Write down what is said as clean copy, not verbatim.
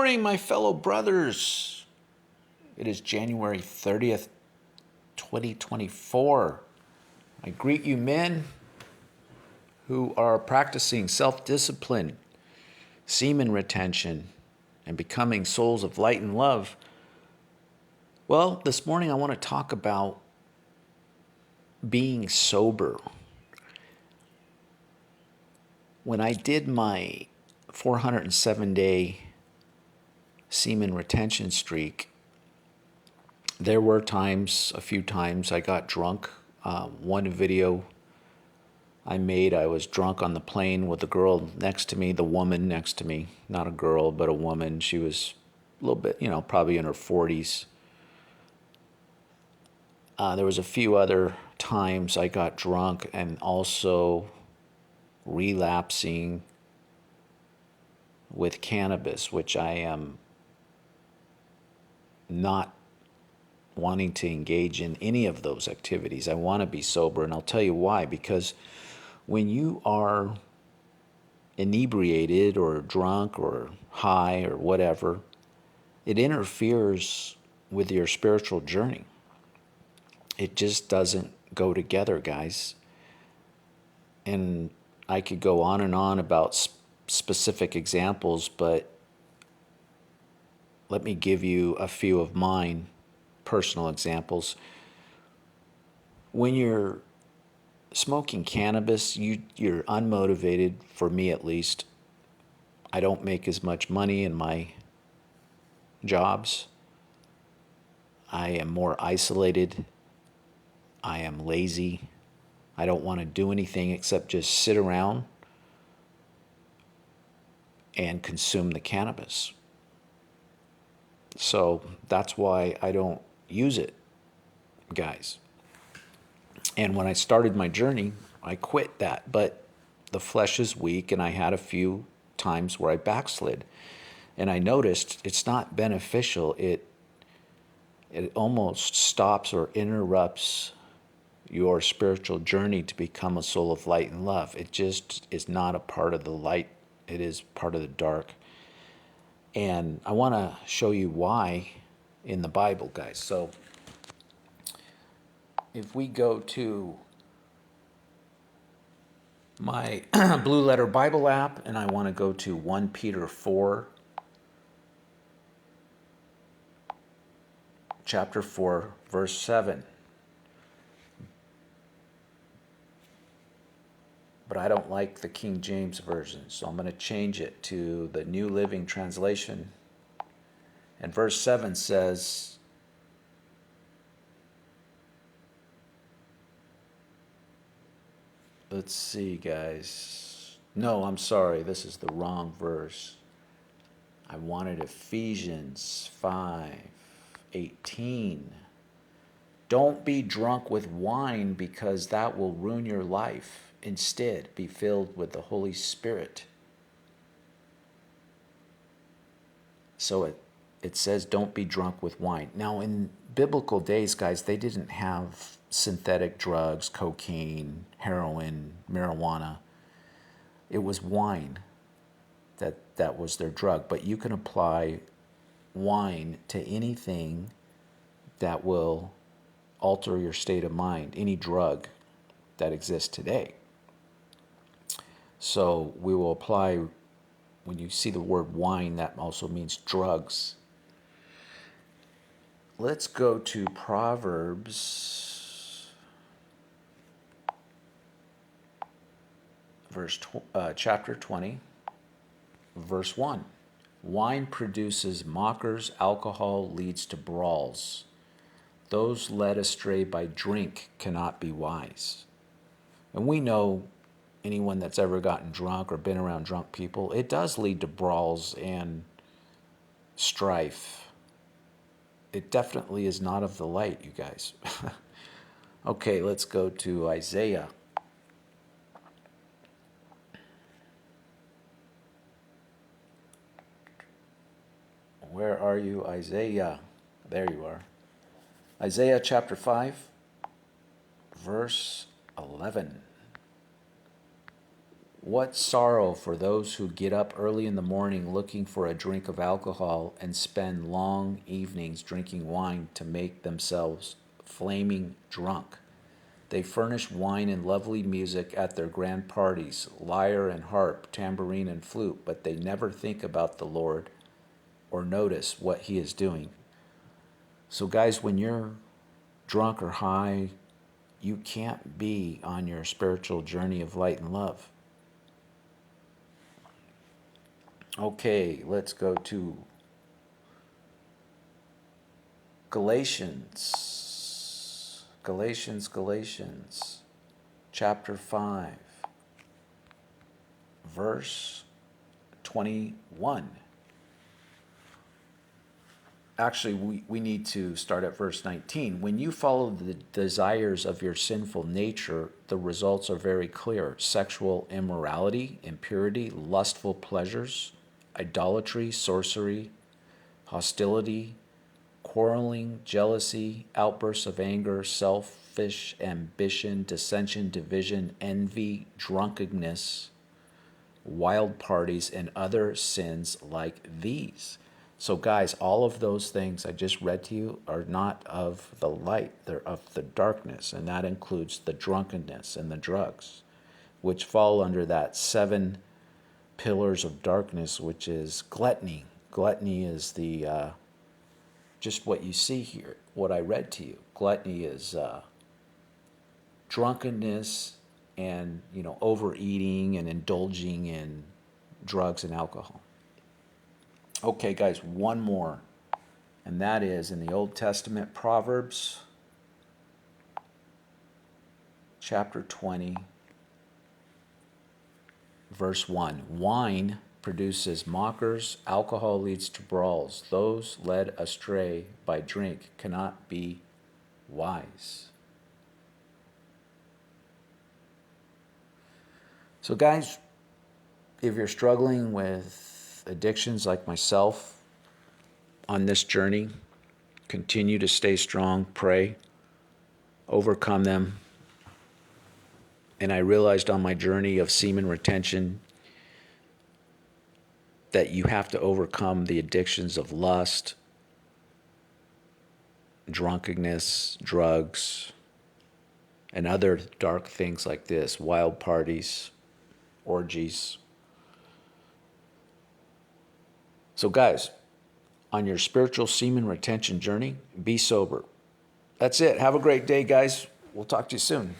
morning, my fellow brothers. It is January 30th, 2024. I greet you men who are practicing self-discipline, semen retention, and becoming souls of light and love. Well, this morning I want to talk about being sober. When I did my 407-day semen retention streak, there were a few times I got drunk. One video I made, I was drunk on the plane with the girl next to me, the woman next to me, not a girl, but a woman. She was a little bit, probably in her 40s. There was a few other times I got drunk and also relapsing with cannabis, which I am not wanting to engage in any of those activities. I want to be sober, and I'll tell you why. Because when you are inebriated or drunk or high or whatever, it interferes with your spiritual journey. It just doesn't go together, guys. And I could go on and on about specific examples, but let me give you a few of mine personal examples. When you're smoking cannabis, you're unmotivated, for me at least. I don't make as much money in my jobs. I am more isolated. I am lazy. I don't want to do anything except just sit around and consume the cannabis. So that's why I don't use it, guys. And when I started my journey, I quit that. But the flesh is weak, and I had a few times where I backslid. And I noticed it's not beneficial. It almost stops or interrupts your spiritual journey to become a soul of light and love. It just is not a part of the light. It is part of the dark. And I want to show you why in the Bible, guys. So if we go to my Blue Letter Bible app, and I want to go to 1 Peter 4, chapter 4, verse 7. But I don't like the King James Version, so I'm going to change it to the New Living Translation. And verse 7 says, let's see, guys. No, I'm sorry. This is the wrong verse. I wanted Ephesians 5:18. Don't be drunk with wine, because that will ruin your life. Instead, be filled with the Holy Spirit. So it says don't be drunk with wine. Now, in biblical days, guys, they didn't have synthetic drugs, cocaine, heroin, marijuana. It was wine that was their drug. But you can apply wine to anything that will alter your state of mind, any drug that exists today. So we will apply, when you see the word wine, that also means drugs. Let's go to Proverbs chapter 20, verse 1. Wine produces mockers, alcohol leads to brawls. Those led astray by drink cannot be wise. And we know anyone that's ever gotten drunk or been around drunk people, it does lead to brawls and strife. It definitely is not of the light, you guys. Okay, let's go to Isaiah. Where are you, Isaiah? There you are. Isaiah chapter 5, verse 11. What sorrow for those who get up early in the morning looking for a drink of alcohol and spend long evenings drinking wine to make themselves flaming drunk. They furnish wine and lovely music at their grand parties, lyre and harp, tambourine and flute, but they never think about the Lord or notice what He is doing. So, guys, when you're drunk or high, you can't be on your spiritual journey of light and love. Okay, let's go to Galatians, chapter 5, verse 21. Actually, we need to start at verse 19. When you follow the desires of your sinful nature, the results are very clear: sexual immorality, impurity, lustful pleasures, idolatry, sorcery, hostility, quarreling, jealousy, outbursts of anger, selfish ambition, dissension, division, envy, drunkenness, wild parties, and other sins like these. So, guys, all of those things I just read to you are not of the light, they're of the darkness, and that includes the drunkenness and the drugs, which fall under that 7 pillars of darkness, which is gluttony. Gluttony is the just what you see here, what I read to you. Gluttony is drunkenness and overeating and indulging in drugs and alcohol. Okay, guys, one more, and that is in the Old Testament, Proverbs chapter 20, verse 1. Wine produces mockers, alcohol leads to brawls. Those led astray by drink cannot be wise. So, guys, if you're struggling with addictions like myself on this journey, continue to stay strong, pray, overcome them. And I realized on my journey of semen retention that you have to overcome the addictions of lust, drunkenness, drugs, and other dark things like this, wild parties, orgies. So, guys, on your spiritual semen retention journey, be sober. That's it. Have a great day, guys. We'll talk to you soon.